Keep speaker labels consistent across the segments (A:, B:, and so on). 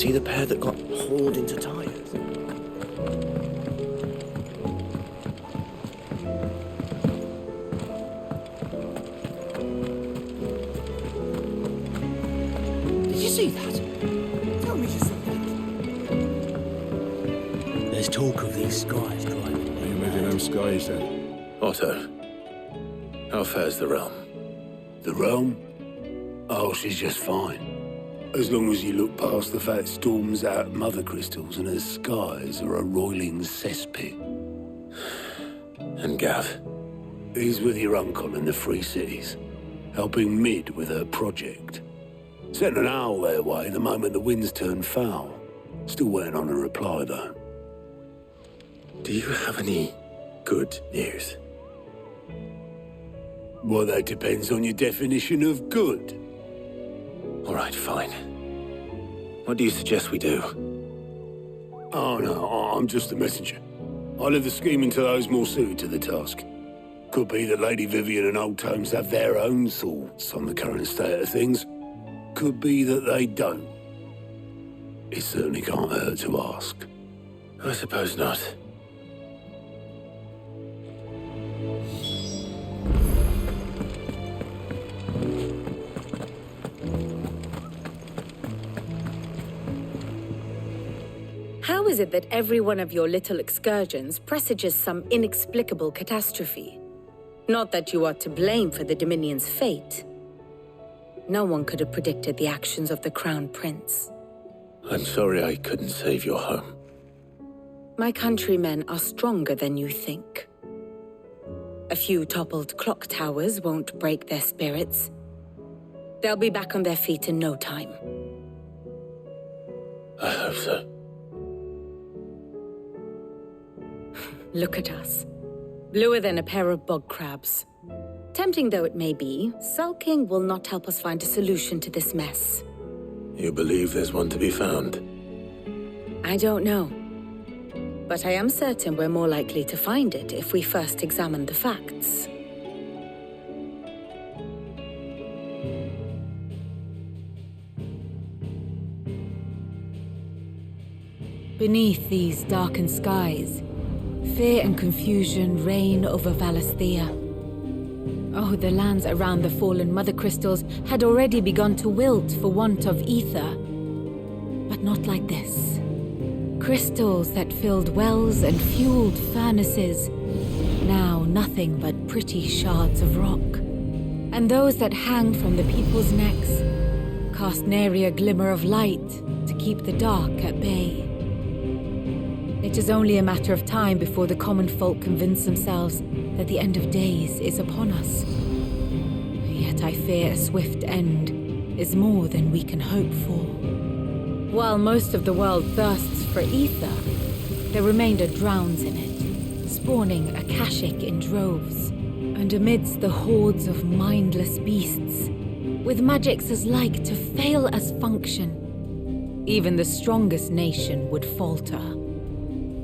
A: see the pair that got hauled into tires? Did you see that? Tell me you saw that.
B: There's talk of these skies driving.
C: You making them skies then?
D: Otto, how fares the realm?
E: The realm? Oh, she's just fine. As long as you look past the fat storms out mother crystals and her skies are a roiling cesspit.
D: And Gav?
E: He's with your uncle in the Free Cities, helping Mid with her project. Sent an owl their way the moment the winds turned foul. Still waiting on a reply, though.
D: Do you have any good news?
E: Well, that depends on your definition of good.
D: All right, fine. What do you suggest we do?
E: Oh, no, I'm just a messenger. I leave the scheming to those more suited to the task. Could be that Lady Vivian and Old Tomes have their own thoughts on the current state of things. Could be that they don't. It certainly can't hurt to ask.
D: I suppose not.
F: How is it that every one of your little excursions presages some inexplicable catastrophe? Not that you are to blame for the Dominion's fate. No one could have predicted the actions of the Crown Prince.
D: I'm sorry I couldn't save your home.
F: My countrymen are stronger than you think. A few toppled clock towers won't break their spirits. They'll be back on their feet in no time.
D: I hope so.
F: Look at us. Bluer than a pair of bog crabs. Tempting though it may be, sulking will not help us find a solution to this mess.
D: You believe there's one to be found?
F: I don't know. But I am certain we're more likely to find it if we first examine the facts.
G: Beneath these darkened skies, fear and confusion reign over Valisthea. Oh, the lands around the fallen mother crystals had already begun to wilt for want of ether. But not like this. Crystals that filled wells and fueled furnaces, now nothing but pretty shards of rock. And those that hang from the people's necks cast nary a glimmer of light to keep the dark at bay. It is only a matter of time before the common folk convince themselves that the end of days is upon us. Yet I fear a swift end is more than we can hope for. While most of the world thirsts for ether, the remainder drowns in it, spawning Akashic in droves. And amidst the hordes of mindless beasts, with magics as like to fail as function, even the strongest nation would falter.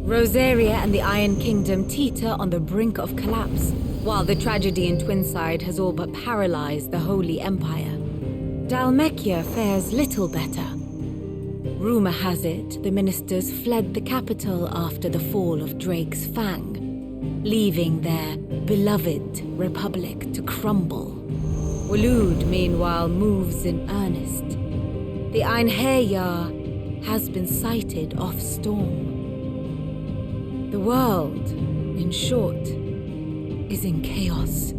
G: Rosaria and the Iron Kingdom teeter on the brink of collapse, while the tragedy in Twinside has all but paralyzed the Holy Empire. Dalmekia fares little better. Rumor has it the ministers fled the capital after the fall of Drake's Fang, leaving their beloved republic to crumble. Waloed, meanwhile, moves in earnest. The Einherjar has been sighted off storm. The world, in short, is in chaos.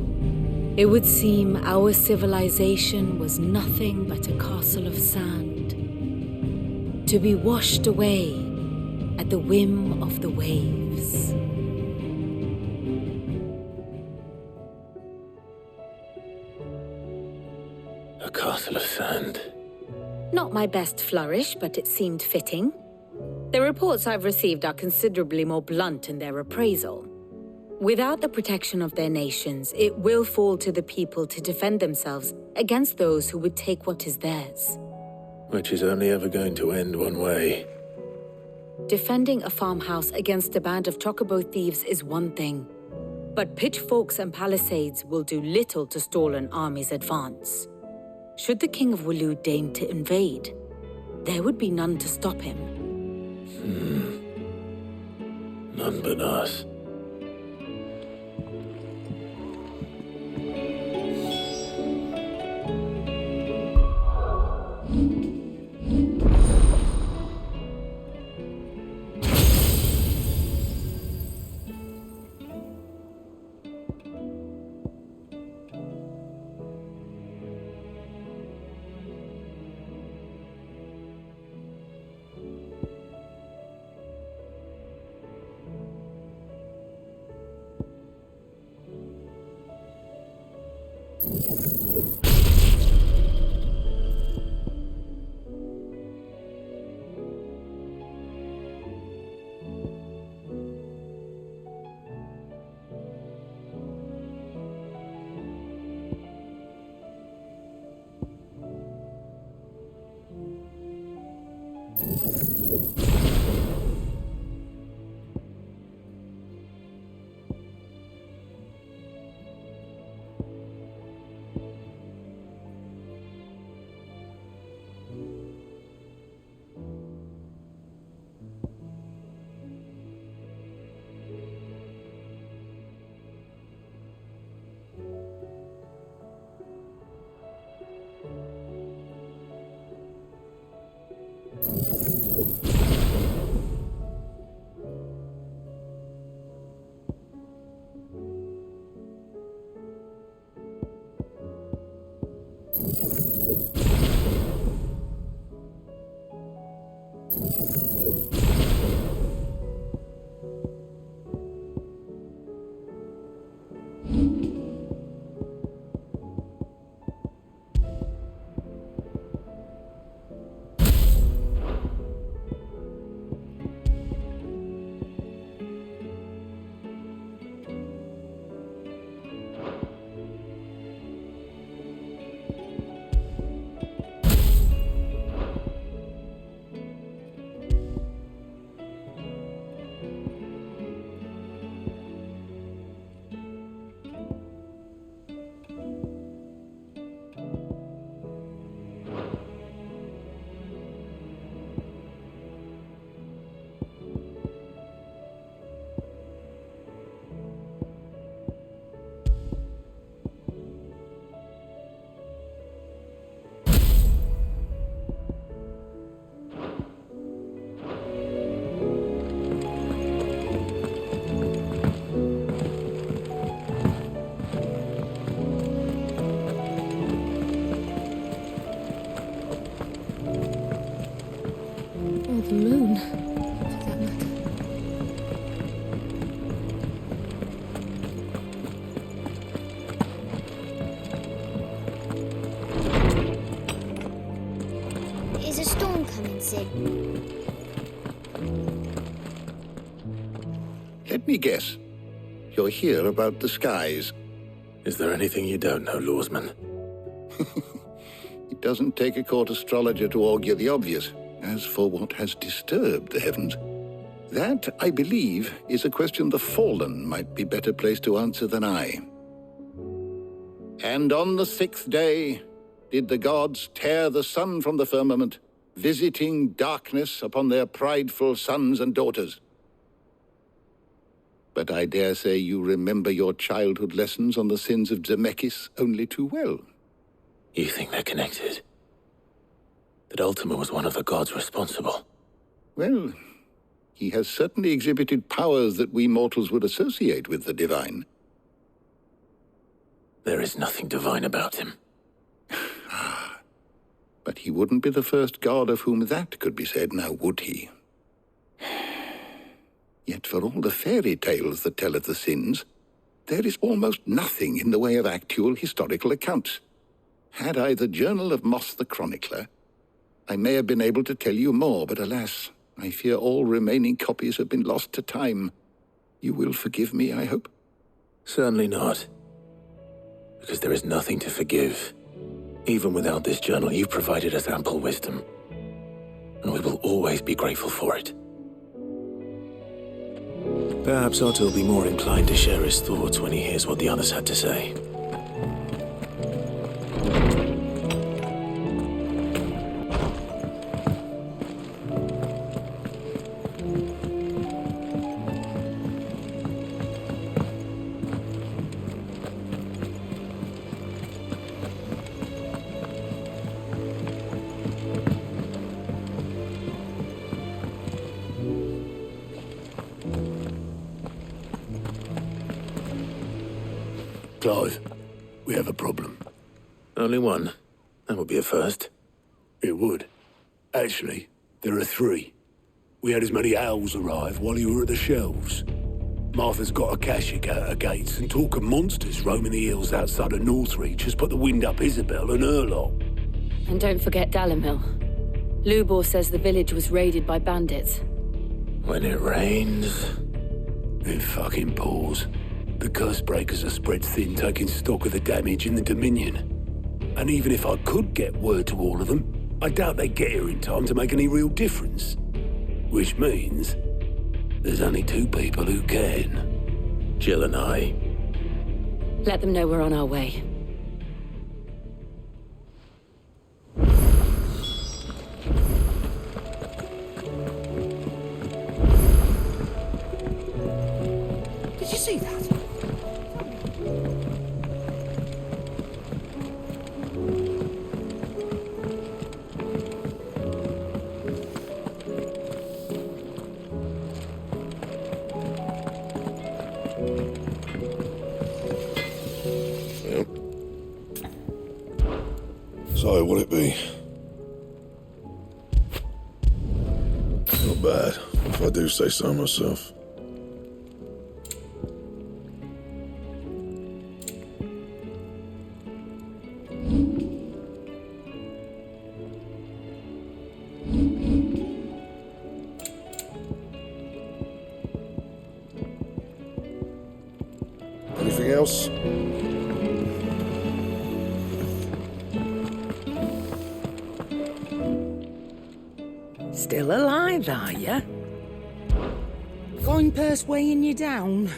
G: It would seem our civilization was nothing but a castle of sand, to be washed away at the whim of the waves.
D: A castle of sand.
F: Not my best flourish, but it seemed fitting. The reports I've received are considerably more blunt in their appraisal. Without the protection of their nations, it will fall to the people to defend themselves against those who would take what is theirs.
D: Which is only ever going to end one way.
F: Defending a farmhouse against a band of chocobo thieves is one thing, but pitchforks and palisades will do little to stall an army's advance. Should the King of Waloed deign to invade, there would be none to stop him.
D: None but us.
G: The moon, for that matter.
C: Is a storm coming, Sid?
H: Let me guess. You're here about the skies.
D: Is there anything you don't know, Lawsman?
H: It doesn't take a court astrologer to augur the obvious. As for what has disturbed the heavens, that, I believe, is a question the Fallen might be better placed to answer than I. And on the 6th day did the gods tear the sun from the firmament, visiting darkness upon their prideful sons and daughters. But I dare say you remember your childhood lessons on the sins of Zemeckis only too well.
D: You think they're connected? That Ultima was one of the gods responsible?
H: Well, he has certainly exhibited powers that we mortals would associate with the divine.
D: There is nothing divine about him.
H: But he wouldn't be the first god of whom that could be said, now would he? Yet for all the fairy tales that tell of the sins, there is almost nothing in the way of actual historical accounts. Had I the Journal of Moss the Chronicler, I may have been able to tell you more, but alas, I fear all remaining copies have been lost to time. You will forgive me, I hope?
D: Certainly not. Because there is nothing to forgive. Even without this journal, you've provided us ample wisdom. And we will always be grateful for it. Perhaps Otto will be more inclined to share his thoughts when he hears what the others had to say.
E: Clive, we have a problem.
D: Only one. That would be a first.
E: It would. Actually, there are three. We had as many owls arrive while you were at the shelves. Martha's got a Akashic at her gates, and talk of monsters roaming the hills outside of Northreach has put the wind up Isabel and her lot.
I: And don't forget Dalimil. Lubor says the village was raided by bandits.
D: When it rains...
E: It fucking pours. The curse breakers are spread thin, taking stock of the damage in the Dominion. And even if I could get word to all of them, I doubt they'd get here in time to make any real difference. Which means there's only two people who can.
D: Jill and I.
I: Let them know we're on our way.
A: Did you see that?
J: So, what'll it be? Not bad, if I do say so myself. Anything else?
A: Still alive, are ya? Coin purse weighing you down?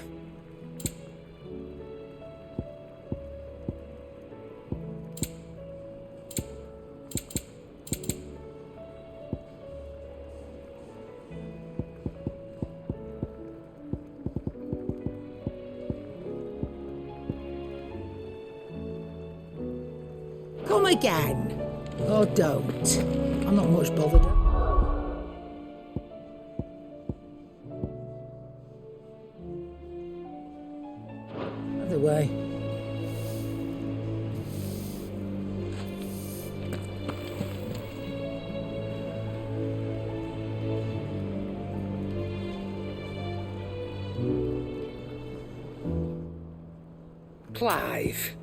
A: Come again. Or don't. I'm not much bothered. Other way. Clive.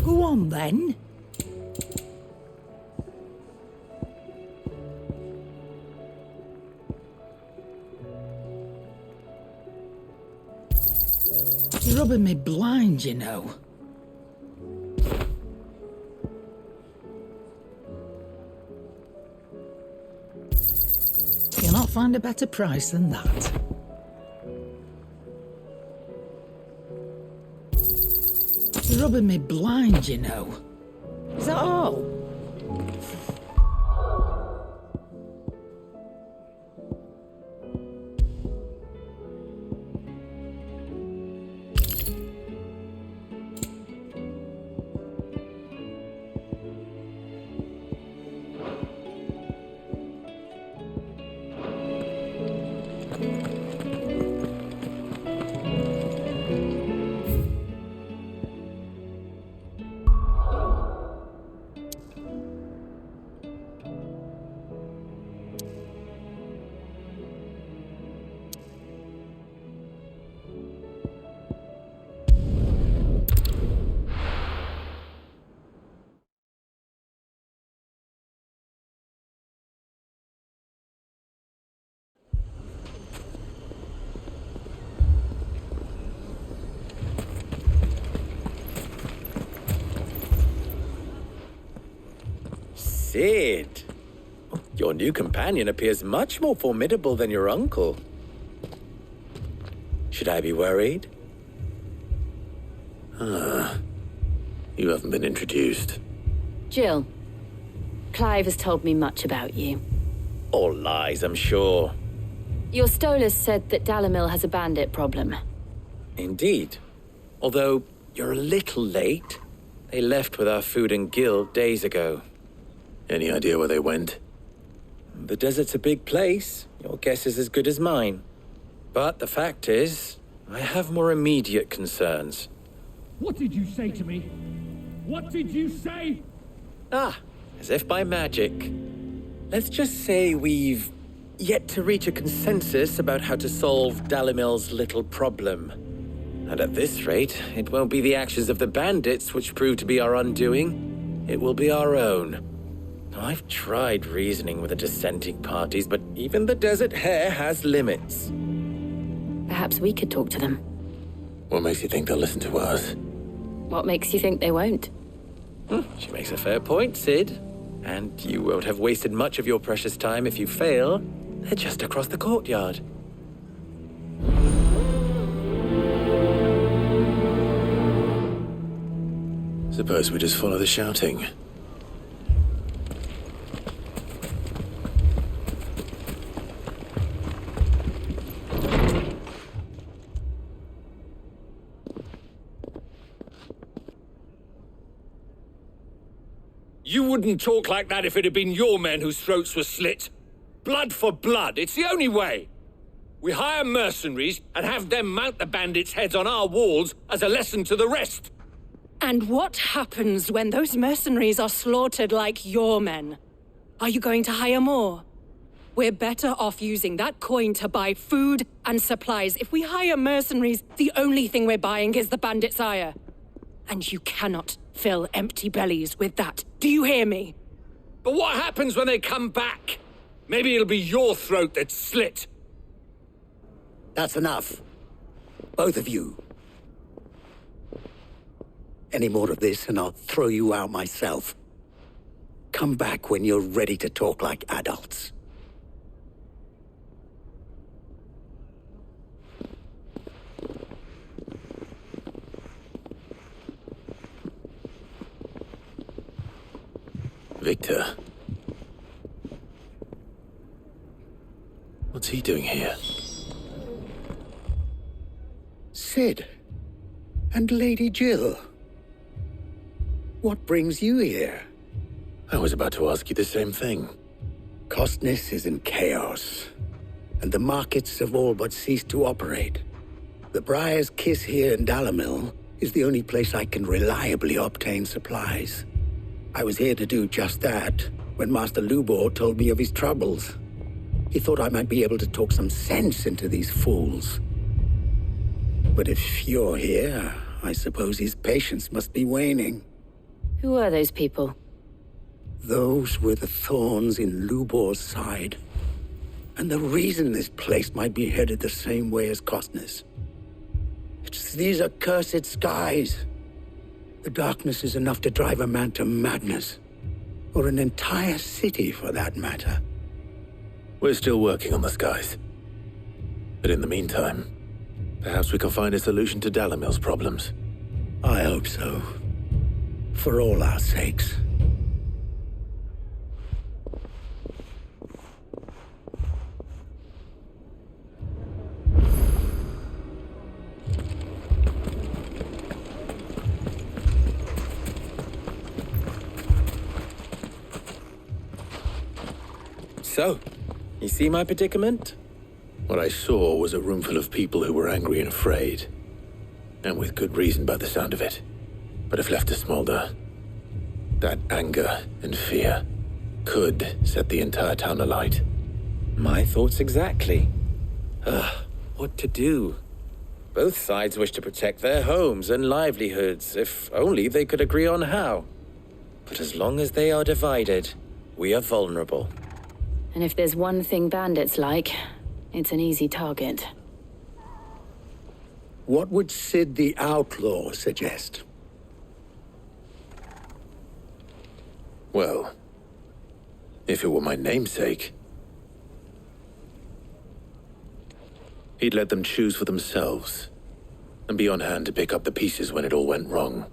A: Go on, then. You're rubbing me blind, you know. You'll not find a better price than that. You're rubbing me blind, you know. Is that all?
D: Sid! Your new companion appears much more formidable than your uncle. Should I be worried? You haven't been introduced.
I: Jill, Clive has told me much about you.
D: All lies, I'm sure.
I: Your Stolas said that Dalimil has a bandit problem.
D: Indeed. Although, you're a little late. They left with our food and guild days ago. Any idea where they went? The desert's a big place. Your guess is as good as mine.
K: But the fact is, I have more immediate concerns.
L: What did you say to me? What did you say?
K: As if by magic. Let's just say we've yet to reach a consensus about how to solve Dalimil's little problem. And at this rate, it won't be the actions of the bandits which prove to be our undoing. It will be our own. I've tried reasoning with the dissenting parties, but even the Desert Hare has limits.
I: Perhaps we could talk to them.
D: What makes you think they'll listen to us?
I: What makes you think they won't?
K: She makes a fair point, Sid. And you won't have wasted much of your precious time if you fail. They're just across the courtyard.
D: Suppose we just follow the shouting.
E: You wouldn't talk like that if it had been your men whose throats were slit. Blood for blood, it's the only way. We hire mercenaries and have them mount the bandits' heads on our walls as a lesson to the rest.
M: And what happens when those mercenaries are slaughtered like your men? Are you going to hire more? We're better off using that coin to buy food and supplies. If we hire mercenaries, the only thing we're buying is the bandits' ire. And you cannot fill empty bellies with that. Do you hear me?
E: But what happens when they come back? Maybe it'll be your throat that's slit.
B: That's enough. Both of you. Any more of this and I'll throw you out myself. Come back when you're ready to talk like adults.
D: Victor. What's he doing here?
B: Sid. And Lady Jill. What brings you here?
D: I was about to ask you the same thing.
B: Costness is in chaos, and the markets have all but ceased to operate. The Briar's Kiss here in Dalimil is the only place I can reliably obtain supplies. I was here to do just that when Master Lubor told me of his troubles. He thought I might be able to talk some sense into these fools. But if you're here, I suppose his patience must be waning.
I: Who are those people?
B: Those were the thorns in Lubor's side. And the reason this place might be headed the same way as Costness. It's these accursed skies. The darkness is enough to drive a man to madness. Or an entire city, for that matter.
D: We're still working on the skies. But in the meantime, perhaps we can find a solution to Dalimil's problems.
B: I hope so. For all our sakes.
K: So, you see my predicament?
D: What I saw was a room full of people who were angry and afraid. And with good reason by the sound of it. But if left to smolder, that anger and fear could set the entire town alight.
K: My thoughts exactly. What to do? Both sides wish to protect their homes and livelihoods, if only they could agree on how. But as long as they are divided, we are vulnerable.
I: And if there's one thing bandits like, it's an easy target.
B: What would Sid the Outlaw suggest?
D: Well, if it were my namesake, he'd let them choose for themselves and be on hand to pick up the pieces when it all went wrong.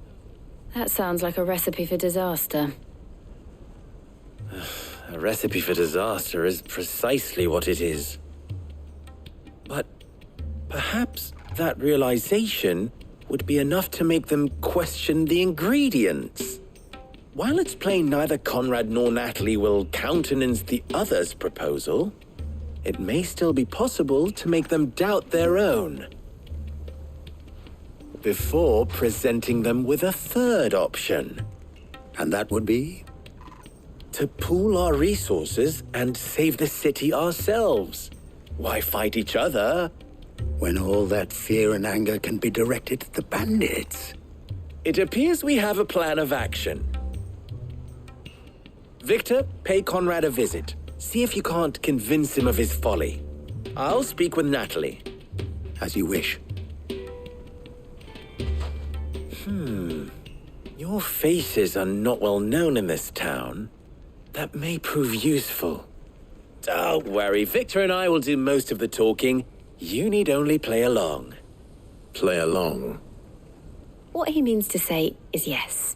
I: That sounds like a recipe for disaster.
K: A recipe for disaster is precisely what it is. But perhaps that realization would be enough to make them question the ingredients. While it's plain neither Conrad nor Natalie will countenance the other's proposal, it may still be possible to make them doubt their own. Before presenting them with a third option.
B: And that would be?
K: To pool our resources and save the city ourselves. Why fight each other?
B: When all that fear and anger can be directed at the bandits.
K: It appears we have a plan of action. Victor, pay Conrad a visit. See if you can't convince him of his folly. I'll speak with Natalie.
B: As you wish.
K: Your faces are not well known in this town. That may prove useful. Don't worry, Victor and I will do most of the talking. You need only play along.
D: Play along?
I: What he means to say is yes.